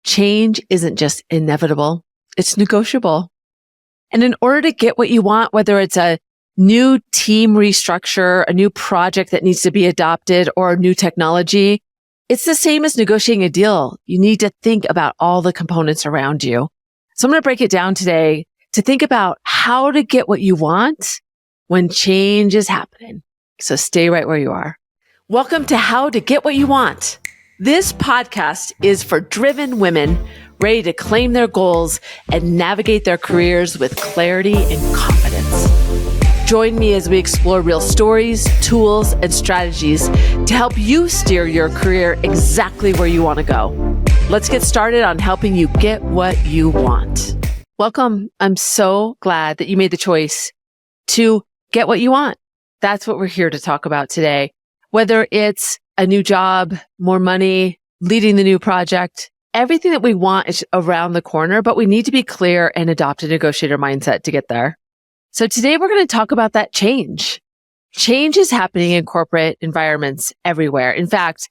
change isn't just inevitable, it's negotiable. And in order to get what you want, whether it's a new team restructure, a new project that needs to be adopted, or a new technology, it's the same as negotiating a deal. You need to think about all the components around you. So I'm going to break it down today to think about how to get what you want when change is happening. So stay right where you are. Welcome to How to Get What You Want. This podcast is for driven women ready to claim their goals and navigate their careers with clarity and confidence. Join me as we explore real stories, tools, and strategies to help you steer your career exactly where you want to go. Let's get started on helping you get what you want. Welcome. I'm so glad that you made the choice to get what you want. That's what we're here to talk about today. Whether it's a new job, more money, leading the new project, everything that we want is around the corner, but we need to be clear and adopt a negotiator mindset to get there. So today we're going to talk about that change. Change is happening in corporate environments everywhere. In fact,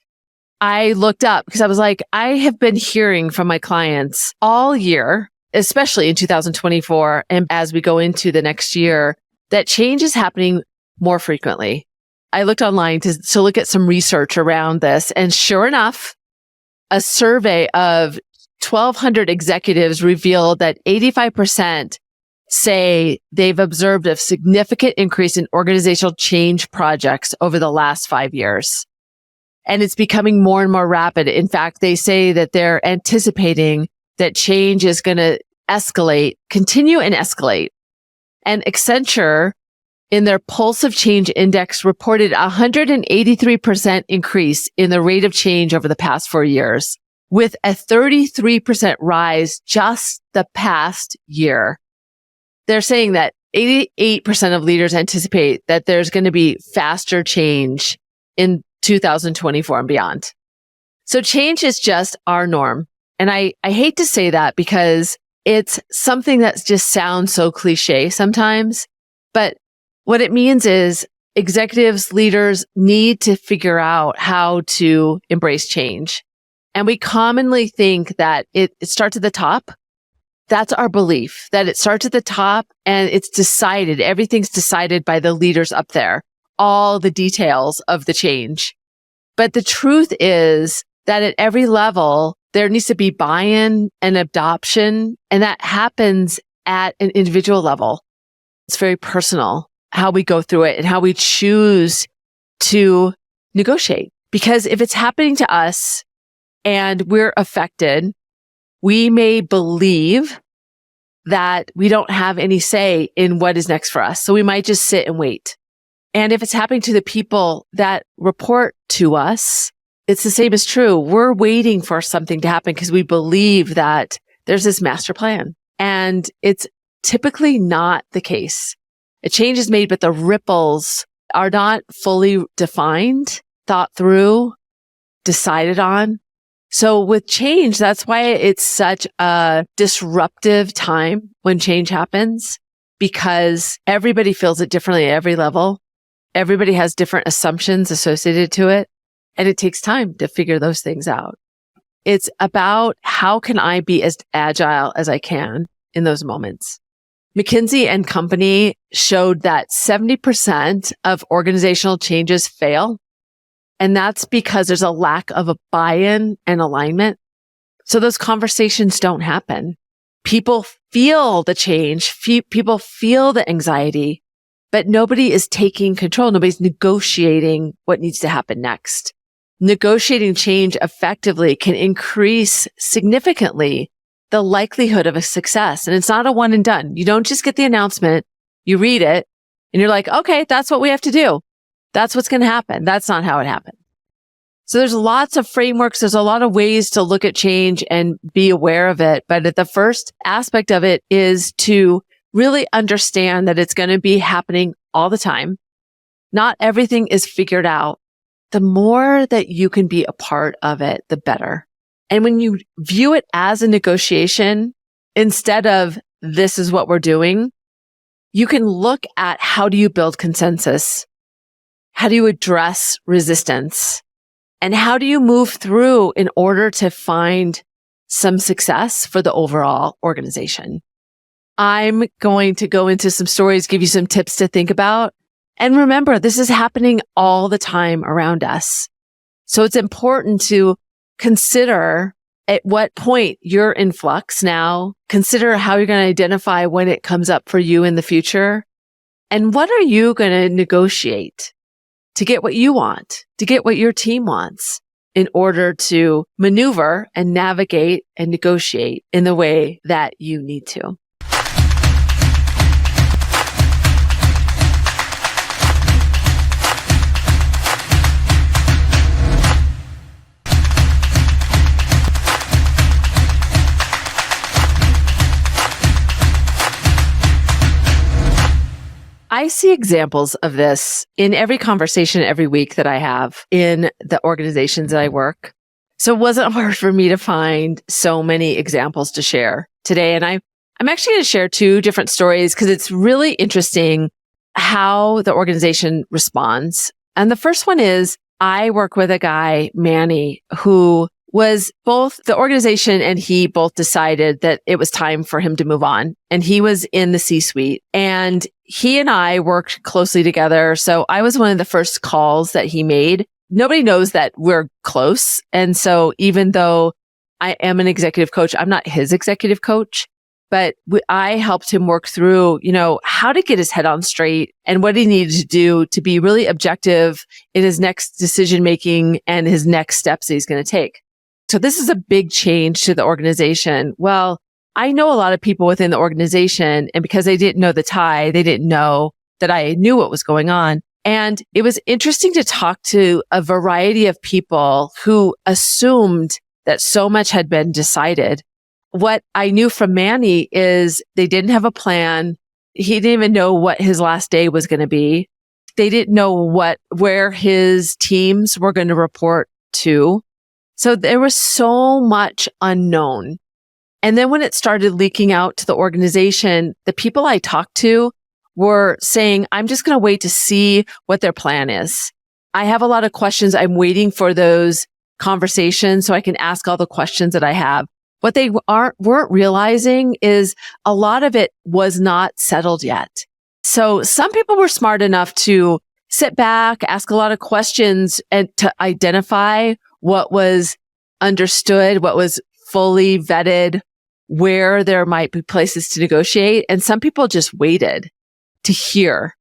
I looked up because I was like, I have been hearing from my clients all year, especially in 2024, and as we go into the next year, that change is happening more frequently. I looked online to look at some research around this. And sure enough, a survey of 1,200 executives revealed that 85% say they've observed a significant increase in organizational change projects over the last 5 years. And it's becoming more and more rapid. In fact, they say that they're anticipating that change is going to continue and escalate. And Accenture, in their Pulse of Change Index, reported 183% increase in the rate of change over the past 4 years, with a 33% rise just the past year. They're saying that 88% of leaders anticipate that there's going to be faster change in 2024 and beyond. So change is just our norm. And I hate to say that because it's something that just sounds so cliche sometimes, but what it means is executives, leaders need to figure out how to embrace change. And we commonly think that it starts at the top. That's our belief, that it starts at the top and it's decided. Everything's decided by the leaders up there, all the details of the change. But the truth is that at every level, there needs to be buy-in and adoption, and that happens at an individual level. It's very personal how we go through it and how we choose to negotiate. Because if it's happening to us and we're affected, we may believe that we don't have any say in what is next for us. So we might just sit and wait. And if it's happening to the people that report to us, it's the same as true. We're waiting for something to happen because we believe that there's this master plan. And it's typically not the case. A change is made, but the ripples are not fully defined, thought through, decided on. So with change, that's why it's such a disruptive time when change happens, because everybody feels it differently at every level. Everybody has different assumptions associated to it, and it takes time to figure those things out. It's about how can I be as agile as I can in those moments. McKinsey and Company showed that 70% of organizational changes fail. And that's because there's a lack of a buy-in and alignment. So those conversations don't happen. People feel the change. People feel the anxiety, but nobody is taking control. Nobody's negotiating what needs to happen next. Negotiating change effectively can increase significantly the likelihood of a success. And it's not a one and done. You don't just get the announcement, you read it, and you're like, okay, that's what we have to do. That's what's going to happen. That's not how it happened. So there's lots of frameworks. There's a lot of ways to look at change and be aware of it. But the first aspect of it is to really understand that it's going to be happening all the time. Not everything is figured out. The more that you can be a part of it, the better. And when you view it as a negotiation, instead of this is what we're doing, you can look at how do you build consensus? How do you address resistance? And how do you move through in order to find some success for the overall organization. I'm going to go into some stories, give you some tips to think about. And remember, this is happening all the time around us. So it's important to consider at what point you're in flux now. Consider how you're going to identify when it comes up for you in the future. And what are you going to negotiate to get what you want, to get what your team wants in order to maneuver and navigate and negotiate in the way that you need to. I see examples of this in every conversation every week that I have in the organizations that I work. So it wasn't hard for me to find so many examples to share today. And I'm actually going to share two different stories because it's really interesting how the organization responds. And the first one is I work with a guy, Manny, who was both the organization and he both decided that it was time for him to move on. And he was in the C-suite and he and I worked closely together. So I was one of the first calls that he made. Nobody knows that we're close. And so even though I am an executive coach, I'm not his executive coach, but I helped him work through, how to get his head on straight and what he needed to do to be really objective in his next decision making and his next steps that he's going to take. So this is a big change to the organization. Well, I know a lot of people within the organization, and because they didn't know the tie, they didn't know that I knew what was going on. And it was interesting to talk to a variety of people who assumed that so much had been decided. What I knew from Manny is they didn't have a plan. He didn't even know what his last day was going to be. They didn't know where his teams were going to report to. So there was so much unknown. And then when it started leaking out to the organization, the people I talked to were saying, I'm just going to wait to see what their plan is. I have a lot of questions. I'm waiting for those conversations so I can ask all the questions that I have. What they weren't realizing is a lot of it was not settled yet. So some people were smart enough to sit back, ask a lot of questions and to identify what was understood, what was fully vetted, where there might be places to negotiate. And some people just waited to hear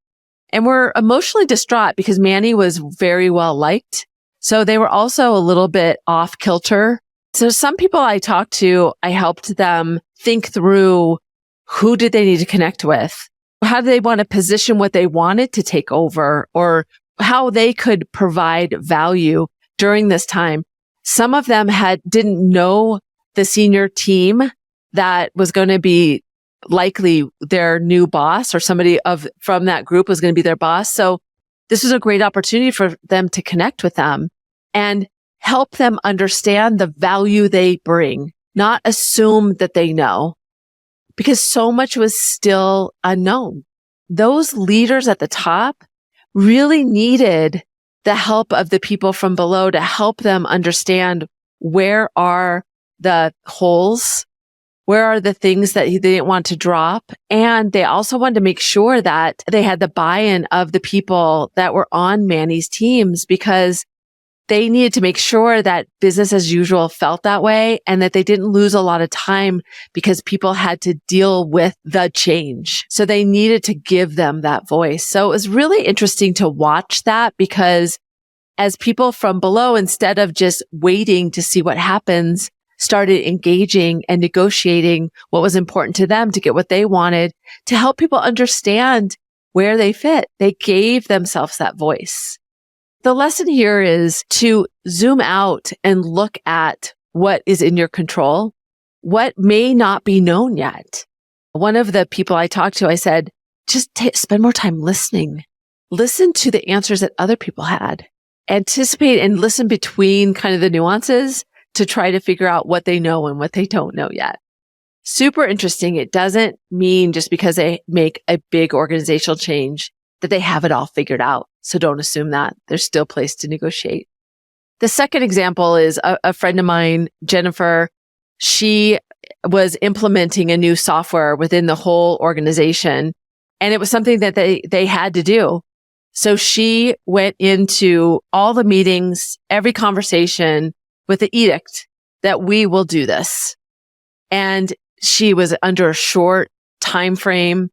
and were emotionally distraught because Manny was very well liked. So they were also a little bit off kilter. So some people I talked to, I helped them think through who did they need to connect with? How do they want to position what they wanted to take over or how they could provide value during this time? Some of them didn't know the senior team that was going to be likely their new boss or somebody from that group was going to be their boss. So this was a great opportunity for them to connect with them and help them understand the value they bring, not assume that they know, because so much was still unknown. Those leaders at the top really needed the help of the people from below to help them understand where are the holes, where are the things that they didn't want to drop. And they also wanted to make sure that they had the buy-in of the people that were on Manny's teams because they needed to make sure that business as usual felt that way and that they didn't lose a lot of time because people had to deal with the change. So they needed to give them that voice. So it was really interesting to watch that because as people from below, instead of just waiting to see what happens, started engaging and negotiating what was important to them to get what they wanted to help people understand where they fit. They gave themselves that voice. The lesson here is to zoom out and look at what is in your control, what may not be known yet. One of the people I talked to, I said, just spend more time listening. Listen to the answers that other people had. Anticipate and listen between kind of the nuances to try to figure out what they know and what they don't know yet. Super interesting. It doesn't mean just because they make a big organizational change that they have it all figured out. So don't assume that. There's still a place to negotiate. The second example is a friend of mine, Jennifer. she was implementing a new software within the whole organization. And it was something that they had to do. So she went into all the meetings, every conversation with the edict that we will do this. And she was under a short time frame.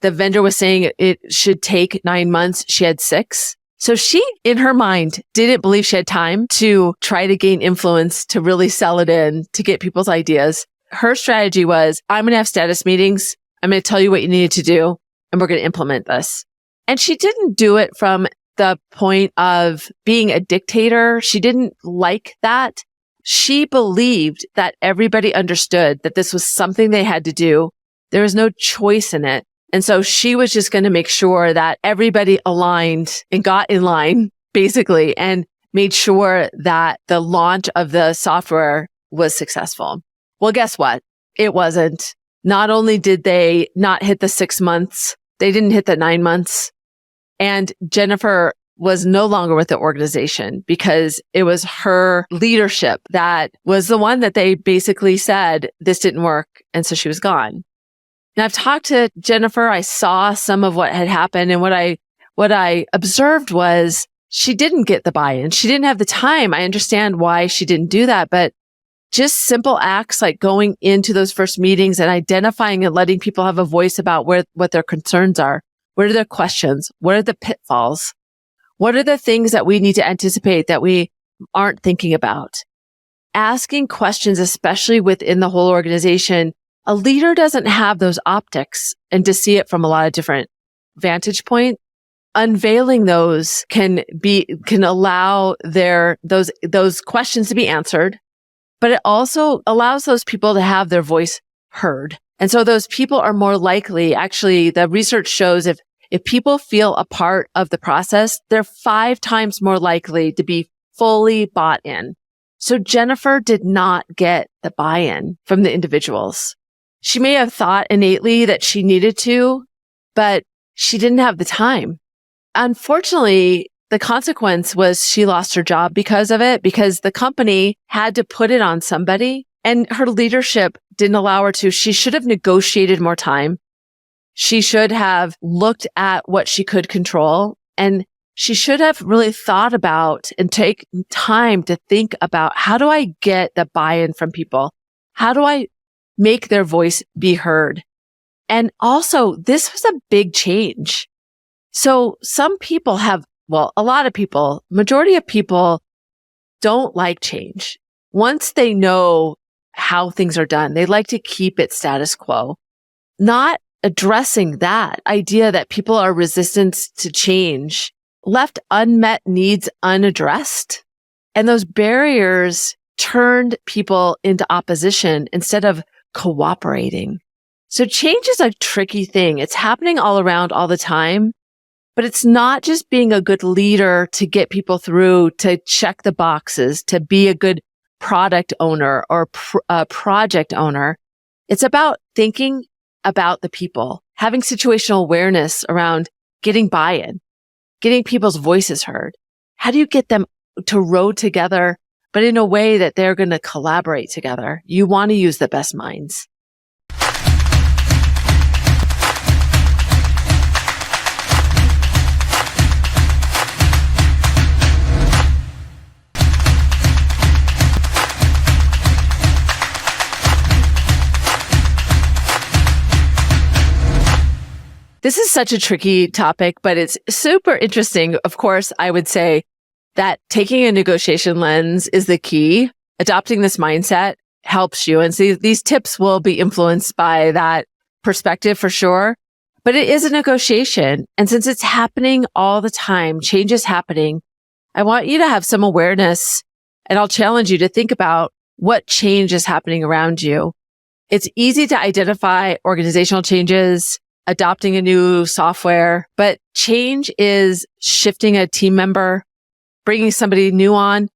The vendor was saying it should take 9 months. She had 6. So she, in her mind, didn't believe she had time to try to gain influence, to really sell it in, to get people's ideas. Her strategy was, I'm going to have status meetings. I'm going to tell you what you needed to do, and we're going to implement this. And she didn't do it from the point of being a dictator. She didn't like that. She believed that everybody understood that this was something they had to do. There was no choice in it. And so she was just going to make sure that everybody aligned and got in line, basically, and made sure that the launch of the software was successful. Well, guess what? It wasn't. Not only did they not hit the 6 months, they didn't hit the 9 months. And Jennifer was no longer with the organization because it was her leadership that was the one that they basically said this didn't work. And so she was gone. Now I've talked to Jennifer. I saw some of what had happened, and what I observed was she didn't get the buy-in. She didn't have the time. I understand why she didn't do that, but just simple acts like going into those first meetings and identifying and letting people have a voice about what their concerns are. What are their questions? What are the pitfalls? What are the things that we need to anticipate that we aren't thinking about? Asking questions, especially within the whole organization. A leader doesn't have those optics and to see it from a lot of different vantage points. Unveiling those can allow those questions to be answered, but it also allows those people to have their voice heard. And so those people are more likely, actually, the research shows if people feel a part of the process, they're 5 times more likely to be fully bought in. So Jennifer did not get the buy-in from the individuals. She may have thought innately that she needed to, but she didn't have the time. Unfortunately, the consequence was she lost her job because of it, because the company had to put it on somebody, and her leadership didn't allow her to. She should have negotiated more time. She should have looked at what she could control, and she should have really thought about and take time to think about, how do I get the buy-in from people? How do I make their voice be heard? And also, this was a big change. So some people a lot of people, majority of people don't like change. Once they know how things are done, they like to keep it status quo. Not addressing that idea that people are resistant to change left unmet needs unaddressed. And those barriers turned people into opposition instead of cooperating. So change is a tricky thing. It's happening all around all the time, but it's not just being a good leader to get people through, to check the boxes, to be a good product owner or project owner. It's about thinking about the people, having situational awareness around getting buy-in, getting people's voices heard. How do you get them to row together, but in a way that they're going to collaborate together? You want to use the best minds. This is such a tricky topic, but it's super interesting. Of course, I would say that taking a negotiation lens is the key. Adopting this mindset helps you. And so these tips will be influenced by that perspective for sure. But it is a negotiation. And since it's happening all the time, change is happening, I want you to have some awareness, and I'll challenge you to think about what change is happening around you. It's easy to identify organizational changes, adopting a new software, but change is shifting a team member, bringing somebody new on.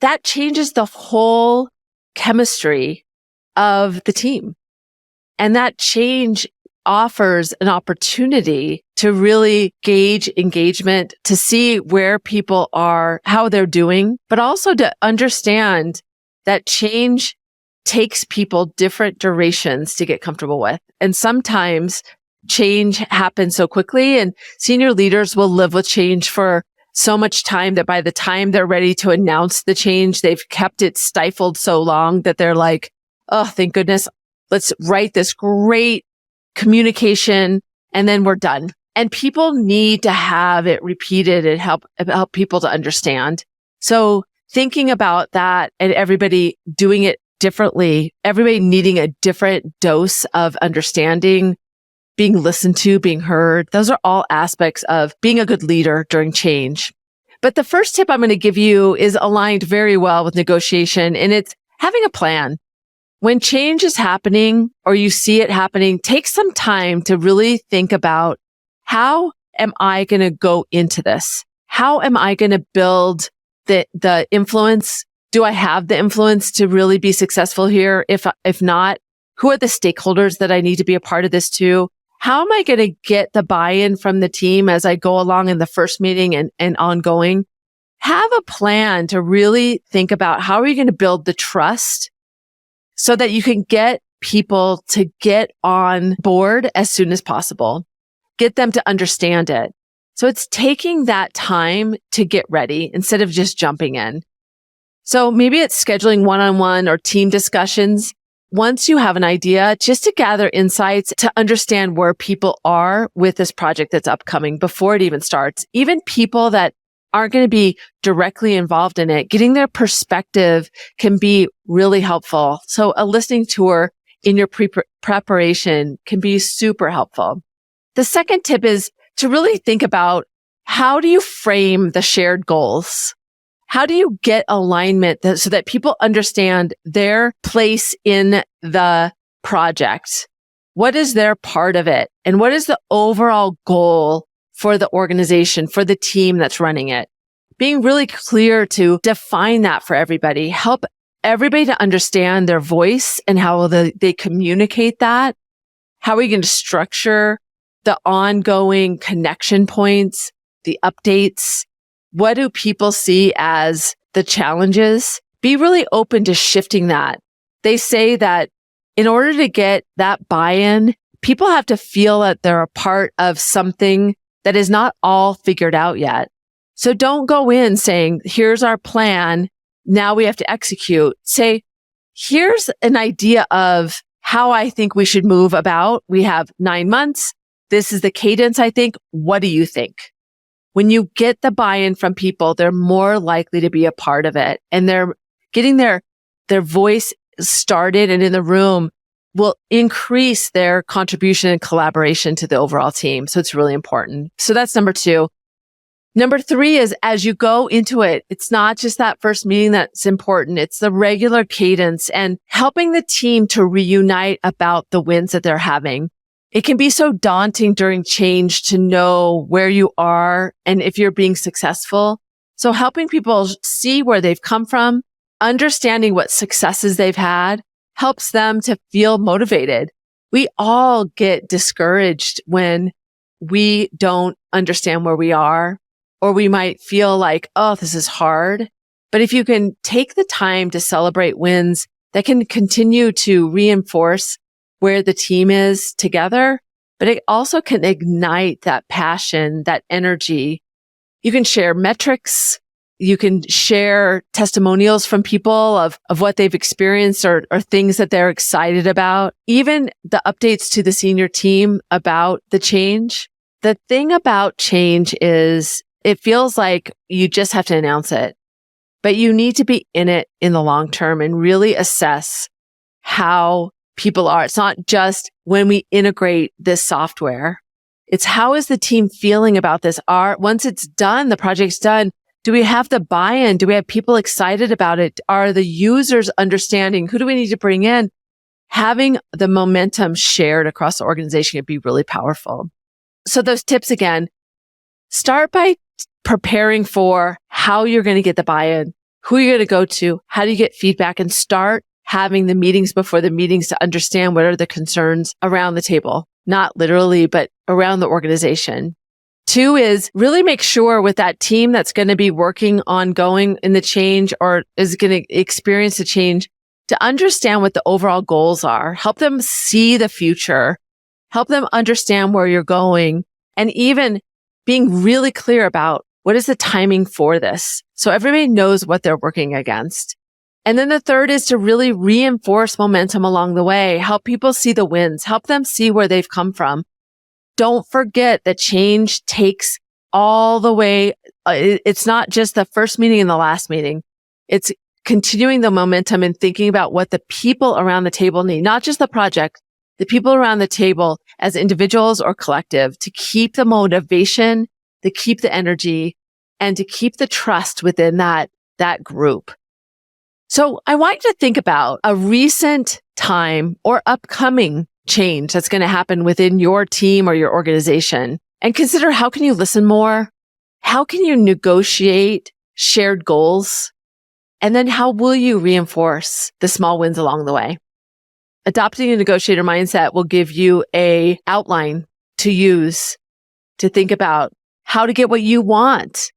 That changes the whole chemistry of the team. And that change offers an opportunity to really gauge engagement, to see where people are, how they're doing, but also to understand that change takes people different durations to get comfortable with. And sometimes change happens so quickly, and senior leaders will live with change for so much time that by the time they're ready to announce the change, they've kept it stifled so long that they're like, oh, thank goodness, let's write this great communication and then we're done. And people need to have it repeated and help people to understand. So thinking about that and everybody doing it differently, everybody needing a different dose of understanding, being listened to, being heard. Those are all aspects of being a good leader during change. But the first tip I'm going to give you is aligned very well with negotiation, and it's having a plan. When change is happening or you see it happening, take some time to really think about, how am I going to go into this? How am I going to build the influence? Do I have the influence to really be successful here? If not, who are the stakeholders that I need to be a part of this too? How am I going to get the buy-in from the team as I go along in the first meeting and ongoing? Have a plan to really think about, how are you going to build the trust so that you can get people to get on board as soon as possible, get them to understand it. So it's taking that time to get ready instead of just jumping in. So maybe it's scheduling one-on-one or team discussions once you have an idea, just to gather insights to understand where people are with this project that's upcoming before it even starts. Even people that aren't going to be directly involved in it, getting their perspective can be really helpful. So a listening tour in your preparation can be super helpful. The second tip is to really think about, how do you frame the shared goals? How do you get alignment so that people understand their place in the project? What is their part of it? And what is the overall goal for the organization, for the team that's running it? Being really clear to define that for everybody, help everybody to understand their voice and how they communicate that. How are we going to structure the ongoing connection points, the updates? What do people see as the challenges? Be really open to shifting that. They say that in order to get that buy-in, people have to feel that they're a part of something that is not all figured out yet. So don't go in saying, here's our plan, now we have to execute. Say, here's an idea of how I think we should move about. We have 9 months. This is the cadence, I think. What do you think? When you get the buy-in from people, they're more likely to be a part of it, and they're getting their voice started and in the room will increase their contribution and collaboration to the overall team. So it's really important. So that's number 2. Number 3 is, as you go into it, it's not just that first meeting that's important. It's the regular cadence and helping the team to reunite about the wins that they're having. It can be so daunting during change to know where you are and if you're being successful. So helping people see where they've come from, understanding what successes they've had, helps them to feel motivated. We all get discouraged when we don't understand where we are, or we might feel like, oh, this is hard. But if you can take the time to celebrate wins, that can continue to reinforce where the team is together, but it also can ignite that passion, that energy. You can share metrics. You can share testimonials from people of what they've experienced or things that they're excited about. Even the updates to the senior team about the change. The thing about change is it feels like you just have to announce it, but you need to be in it in the long term and really assess how people are. It's not just when we integrate this software. It's how is the team feeling about this? Once it's done, the project's done, do we have the buy-in? Do we have people excited about it? Are the users understanding? Who do we need to bring in? Having the momentum shared across the organization can be really powerful. So those tips again, start by preparing for how you're going to get the buy-in, who you're going to go to, how do you get feedback, and start having the meetings before the meetings to understand what are the concerns around the table, not literally, but around the organization. 2 is really make sure with that team that's going to be working on going in the change or is going to experience the change, to understand what the overall goals are, help them see the future, help them understand where you're going, and even being really clear about what is the timing for this. So everybody knows what they're working against. And then the third is to really reinforce momentum along the way, help people see the wins, help them see where they've come from. Don't forget that change takes all the way. It's not just the first meeting and the last meeting. It's continuing the momentum and thinking about what the people around the table need, not just the project, the people around the table as individuals or collective, to keep the motivation, to keep the energy, and to keep the trust within that group. So I want you to think about a recent time or upcoming change that's going to happen within your team or your organization, and consider, how can you listen more? How can you negotiate shared goals? And then how will you reinforce the small wins along the way? Adopting a negotiator mindset will give you an outline to use to think about how to get what you want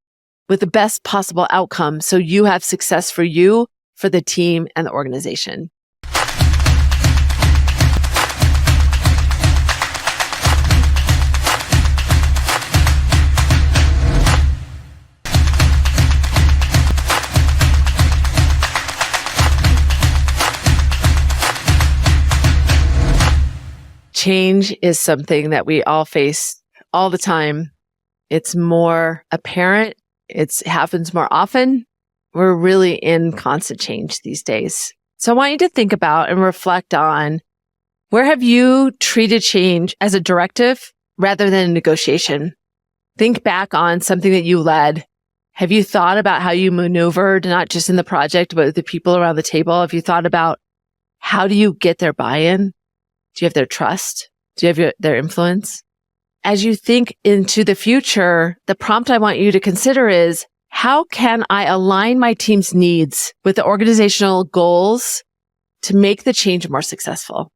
with the best possible outcome, so you have success for you, for the team, and the organization. Change is something that we all face all the time. It's more apparent. It happens more often. We're really in constant change these days. So I want you to think about and reflect on, where have you treated change as a directive rather than a negotiation? Think back on something that you led. Have you thought about how you maneuvered, not just in the project, but with the people around the table? Have you thought about, how do you get their buy-in? Do you have their trust? Do you have their influence? As you think into the future, the prompt I want you to consider is, how can I align my team's needs with the organizational goals to make the change more successful?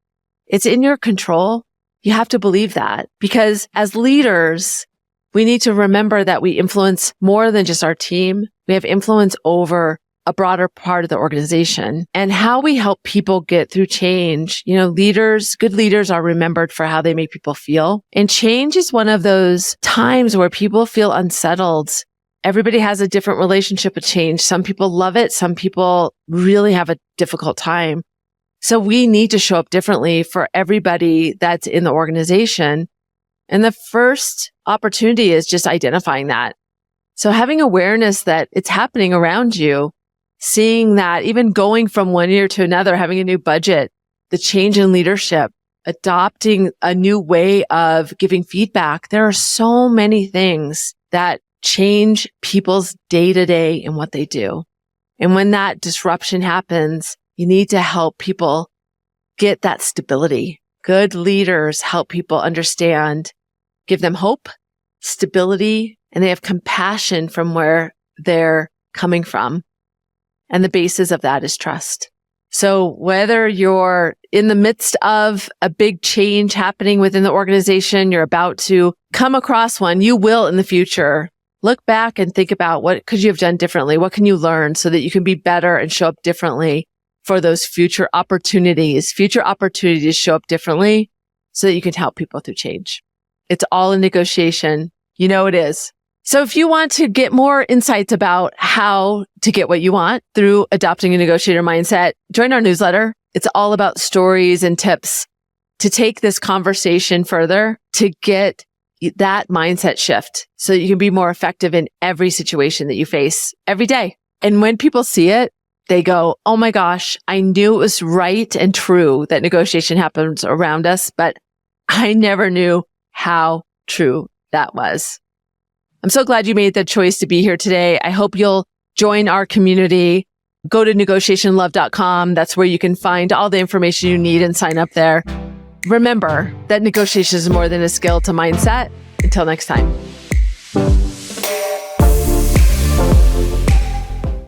It's in your control. You have to believe that, because as leaders, we need to remember that we influence more than just our team. We have influence over a broader part of the organization, and how we help people get through change. You know, good leaders are remembered for how they make people feel. And change is one of those times where people feel unsettled. Everybody has a different relationship with change. Some people love it. Some people really have a difficult time. So we need to show up differently for everybody that's in the organization. And the first opportunity is just identifying that. So having awareness that it's happening around you, seeing that, even going from one year to another, having a new budget, the change in leadership, adopting a new way of giving feedback. There are so many things that change people's day-to-day and what they do. And when that disruption happens, you need to help people get that stability. Good leaders help people understand, give them hope, stability, and they have compassion from where they're coming from. And the basis of that is trust. So whether you're in the midst of a big change happening within the organization, you're about to come across one, you will in the future. Look back and think about, what could you have done differently? What can you learn so that you can be better and show up differently for those future opportunities? Future opportunities show up differently so that you can help people through change. It's all in negotiation. You know it is. So if you want to get more insights about how to get what you want through adopting a negotiator mindset, join our newsletter. It's all about stories and tips to take this conversation further, to get that mindset shift so that you can be more effective in every situation that you face every day. And when people see it, they go, oh my gosh, I knew it was right and true that negotiation happens around us, but I never knew how true that was. I'm so glad you made the choice to be here today. I hope you'll join our community. Go to negotiationlove.com. That's where you can find all the information you need and sign up there. Remember that negotiation is more than a skill, it's a mindset. Until next time.